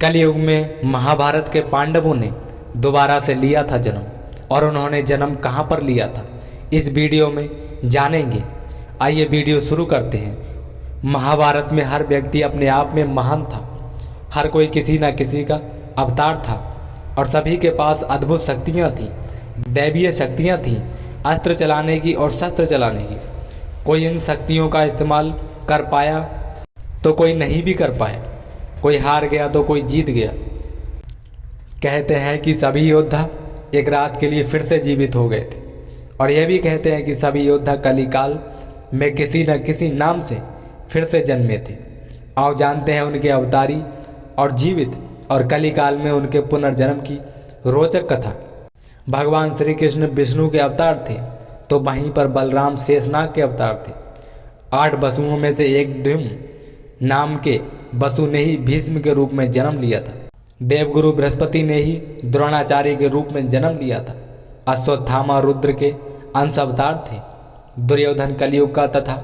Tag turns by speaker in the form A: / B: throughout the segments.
A: कलयुग में महाभारत के पांडवों ने दोबारा से लिया था जन्म, और उन्होंने जन्म कहाँ पर लिया था इस वीडियो में जानेंगे। आइए वीडियो शुरू करते हैं। महाभारत में हर व्यक्ति अपने आप में महान था। हर कोई किसी न किसी का अवतार था और सभी के पास अद्भुत शक्तियाँ थीं, दैवीय शक्तियाँ थीं, अस्त्र चलाने की और शस्त्र चलाने की। कोई इन शक्तियों का इस्तेमाल कर पाया तो कोई नहीं भी कर पाया, कोई हार गया तो कोई जीत गया। कहते हैं कि सभी योद्धा एक रात के लिए फिर से जीवित हो गए थे, और यह भी कहते हैं कि सभी योद्धा कलिकाल में किसी न किसी नाम से फिर से जन्मे थे। आओ जानते हैं उनके अवतारी और जीवित और कलिकाल में उनके पुनर्जन्म की रोचक कथा। भगवान श्री कृष्ण विष्णु के अवतार थे, तो वहीं पर बलराम शेषनाग के अवतार थे। 8 वसुओं में से एक द्युम्न नाम के वसु ने ही भीष्म के रूप में जन्म लिया था। देवगुरु बृहस्पति ने ही द्रोणाचार्य के रूप में जन्म लिया था। अश्वत्थामा रुद्र के अंश अवतार थे। दुर्योधन कलयुग का तथा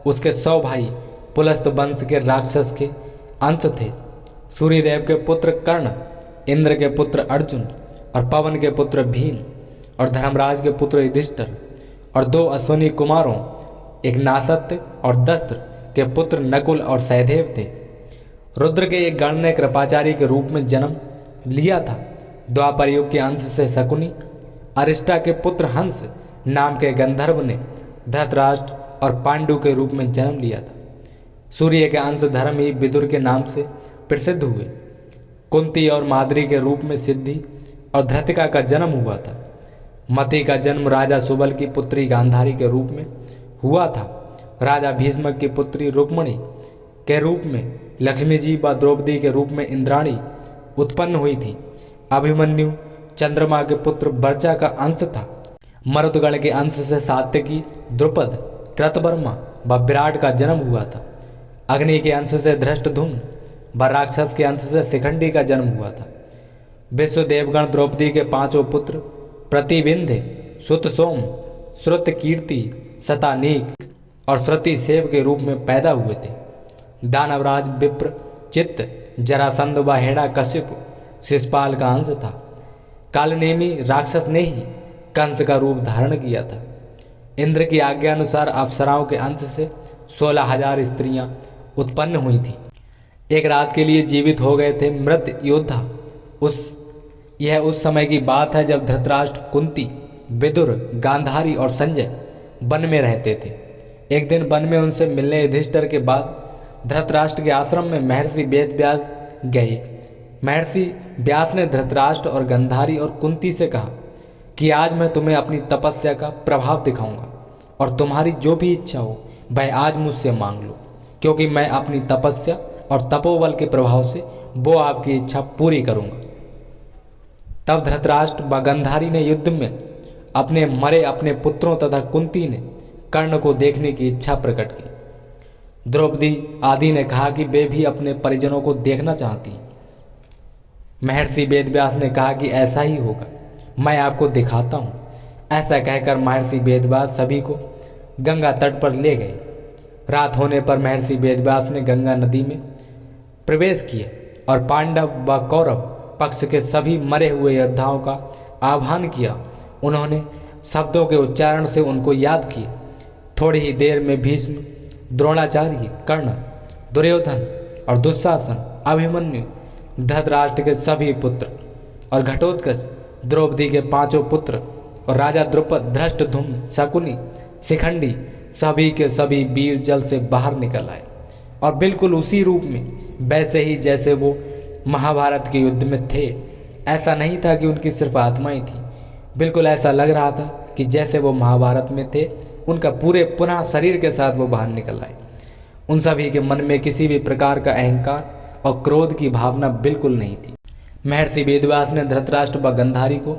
A: उसके 100 भाई पुलस्त वंश के राक्षस के अंश थे। सूर्यदेव के पुत्र कर्ण, इंद्र के पुत्र अर्जुन और पवन के पुत्र भीम और धर्मराज के पुत्र युधिष्ठिर और 2 अश्विनी कुमारों, एक नासत्य और दस्त्र के पुत्र नकुल और सहदेव थे। रुद्र के एक गण ने कृपाचार्य के रूप में जन्म लिया था। द्वापर युग के अंश से शकुनी, अरिष्टा के पुत्र हंस नाम के गंधर्व ने धृतराष्ट्र और पांडु के रूप में जन्म लिया था। सूर्य के अंश धर्म ही विदुर के नाम से प्रसिद्ध हुए। कुंती और माद्री के रूप में सिद्धि और धृतिका का जन्म हुआ था। मति का जन्म राजा सुबल की पुत्री गांधारी के रूप में हुआ था। राजा भीष्म की पुत्री रुक्मणी के रूप में लक्ष्मी जी व द्रौपदी के रूप में इंद्राणी उत्पन्न हुई थी। अभिमन्यु चंद्रमा के पुत्र वर्चा का अंश था। मरुदगण के अंश से सात्यकी, द्रुपद, कृतवर्मा व विराट का जन्म हुआ था। अग्नि के अंश से धृष्टद्युम्न व राक्षस के अंश से शिखंडी का जन्म हुआ था। विश्व देवगण द्रौपदी के 5 पुत्र प्रतिबिंध्य, सुत सोम, श्रुत कीर्ति, शतानीक और श्रुति सेव के रूप में पैदा हुए थे। दानवराज विप्र, चित्त, जरासंध व हिरण्यकशिप शिशुपाल का अंश था। कालनेमी राक्षस ने ही कंस का रूप धारण किया था। इंद्र की आज्ञा अनुसार अप्सराओं के अंश से 16,000 स्त्रियां उत्पन्न हुई थीं। एक रात के लिए जीवित हो गए थे मृत योद्धा। यह उस समय की बात है जब धृतराष्ट्र, कुंती, विदुर, गांधारी और संजय वन में रहते थे। एक दिन वन में उनसे मिलने युधिष्ठिर के बाद धृतराष्ट्र के आश्रम में महर्षि वेद व्यास गए। महर्षि व्यास ने धृतराष्ट्र और गांधारी और कुंती से कहा कि आज मैं तुम्हें अपनी तपस्या का प्रभाव दिखाऊंगा, और तुम्हारी जो भी इच्छा हो वह आज मुझसे मांग लो, क्योंकि मैं अपनी तपस्या और तपोबल के प्रभाव से वो आपकी इच्छा पूरी करूंगा। तब धृतराष्ट्र व गांधारी ने युद्ध में अपने मरे अपने पुत्रों तथा कुंती ने कर्ण को देखने की इच्छा प्रकट की। द्रौपदी आदि ने कहा कि वे भी अपने परिजनों को देखना चाहती। महर्षि वेदव्यास ने कहा कि ऐसा ही होगा, मैं आपको दिखाता हूँ। ऐसा कहकर महर्षि वेदव्यास सभी को गंगा तट पर ले गए। रात होने पर महर्षि वेदव्यास ने गंगा नदी में प्रवेश किया और पांडव व कौरव पक्ष के सभी मरे हुए योद्धाओं का आह्वान किया। उन्होंने शब्दों के उच्चारण से उनको याद किया। थोड़ी ही देर में भीष्म, द्रोणाचार्य, कर्ण, दुर्योधन और दुशासन, अभिमन्यु, धृतराष्ट्र के सभी पुत्र और घटोत्कच, द्रौपदी के 5 पुत्र और राजा द्रुपद, धृष्टद्युम्न, शकुनी, शिखंडी सभी के सभी वीर जल से बाहर निकल आए, और बिल्कुल उसी रूप में, वैसे ही जैसे वो महाभारत के युद्ध में थे। ऐसा नहीं था कि उनकी सिर्फ आत्माएं थी, बिल्कुल ऐसा लग रहा था कि जैसे वो महाभारत में थे, उनका पूरे पुनः शरीर के साथ वो बाहर निकल आए। उन सभी के मन में किसी भी प्रकार का अहंकार और क्रोध की भावना बिल्कुल नहीं थी। महर्षि वेदव्यास ने धृतराष्ट्र व गांधारी को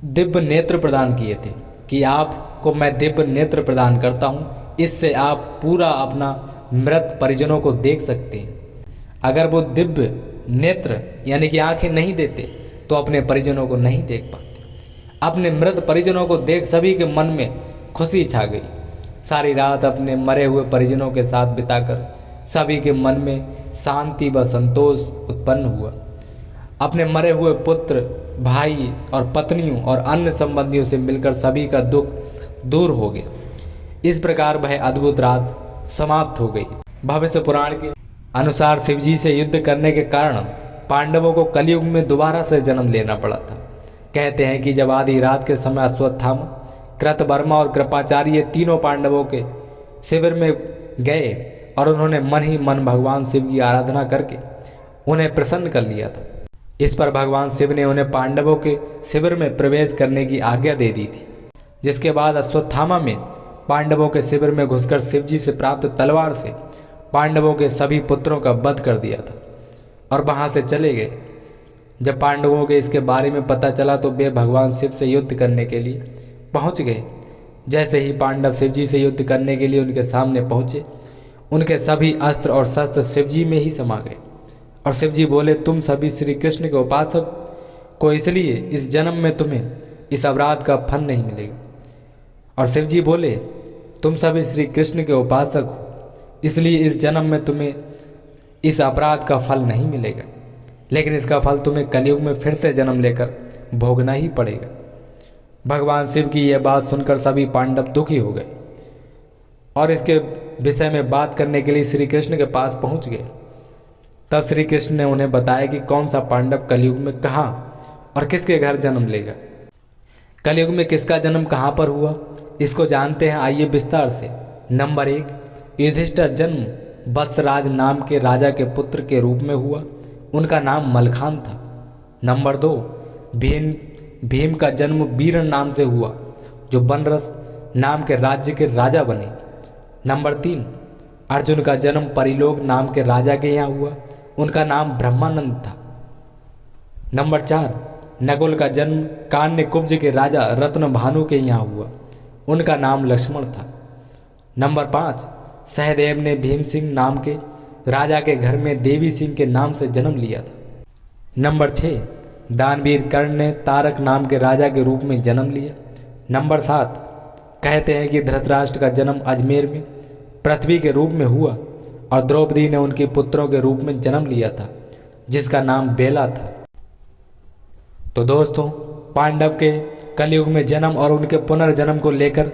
A: दिव्य नेत्र प्रदान किए थे कि आपको मैं दिव्य नेत्र प्रदान करता हूँ, इससे आप पूरा अपना मृत परिजनों को देख सकते हैं। अगर वो दिव्य नेत्र यानी कि आंखें नहीं देते तो अपने परिजनों को नहीं देख पाते। अपने मृत परिजनों को देख सभी के मन में खुशी छा गई। सारी रात अपने मरे हुए परिजनों के साथ बिताकर सभी के मन में शांति व संतोष उत्पन्न हुआ। अपने मरे हुए पुत्र, भाई और पत्नियों और अन्य संबंधियों से मिलकर सभी का दुख दूर हो गया। इस प्रकार वह अद्भुत रात समाप्त हो गई। भविष्य पुराण के अनुसार शिवजी से युद्ध करने के कारण पांडवों को कलयुग में दोबारा से जन्म लेना पड़ा था। कहते हैं कि जब आधी रात के समय अश्वत्थामा, कृतवर्मा और कृपाचार्य ये तीनों पांडवों के शिविर में गए और उन्होंने मन ही मन भगवान शिव की आराधना करके उन्हें प्रसन्न कर लिया था। इस पर भगवान शिव ने उन्हें पांडवों के शिविर में प्रवेश करने की आज्ञा दे दी थी, जिसके बाद अश्वत्थामा में पांडवों के शिविर में घुसकर शिवजी से प्राप्त तलवार से पांडवों के सभी पुत्रों का वध कर दिया था और वहां से चले गए। जब पांडवों के इसके बारे में पता चला तो वे भगवान शिव से युद्ध करने के लिए पहुंच गए। जैसे ही पांडव शिवजी से युद्ध करने के लिए उनके सामने पहुंचे, उनके सभी अस्त्र और शस्त्र शिवजी में ही समा गए और शिवजी बोले, तुम सभी श्री कृष्ण के उपासक को इसलिए इस जन्म में तुम्हें इस अपराध का फल नहीं मिलेगा। और शिवजी बोले, तुम सभी श्री कृष्ण के उपासक हो, इसलिए इस जन्म में तुम्हें इस अपराध का फल नहीं मिलेगा, लेकिन इसका फल तुम्हें कलयुग में फिर से जन्म लेकर भोगना ही पड़ेगा। भगवान शिव की यह बात सुनकर सभी पांडव दुखी हो गए और इसके विषय में बात करने के लिए श्री कृष्ण के पास पहुंच गए। तब श्री कृष्ण ने उन्हें बताया कि कौन सा पांडव कलयुग में कहाँ और किसके घर जन्म लेगा। कलयुग में किसका जन्म कहाँ पर हुआ, इसको जानते हैं। आइए विस्तार से। नंबर 1, युधिष्ठिर जन्म वत्सराज नाम के राजा के पुत्र के रूप में हुआ। उनका नाम मलखान था। नंबर 2, भीम का जन्म वीरण नाम से हुआ, जो बनरस नाम के राज्य के राजा बने। नंबर 3, अर्जुन का जन्म परिलोक नाम के राजा के यहाँ हुआ। उनका नाम ब्रह्मानंद था। नंबर 4, नकुल का जन्म कान्यकुब्ज के राजा रत्नभानु के यहाँ हुआ। उनका नाम लक्ष्मण था। नंबर 5, सहदेव ने भीम सिंह नाम के राजा के घर में देवी सिंह के नाम से जन्म लिया था। नंबर 6, दानवीर कर्ण ने तारक नाम के राजा के रूप में जन्म लिया। नंबर 7, कहते हैं कि धृतराष्ट्र का जन्म अजमेर में पृथ्वी के रूप में हुआ और द्रौपदी ने उनके पुत्रों के रूप में जन्म लिया था, जिसका नाम बेला था। तो दोस्तों, पांडव के कलयुग में जन्म और उनके पुनर्जन्म को लेकर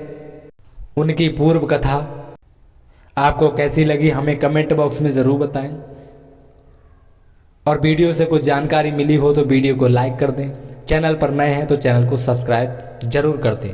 A: उनकी पूर्व कथा आपको कैसी लगी, हमें कमेंट बॉक्स में ज़रूर बताएं। और वीडियो से कुछ जानकारी मिली हो तो वीडियो को लाइक कर दें। चैनल पर नए हैं तो चैनल को सब्सक्राइब जरूर कर दें।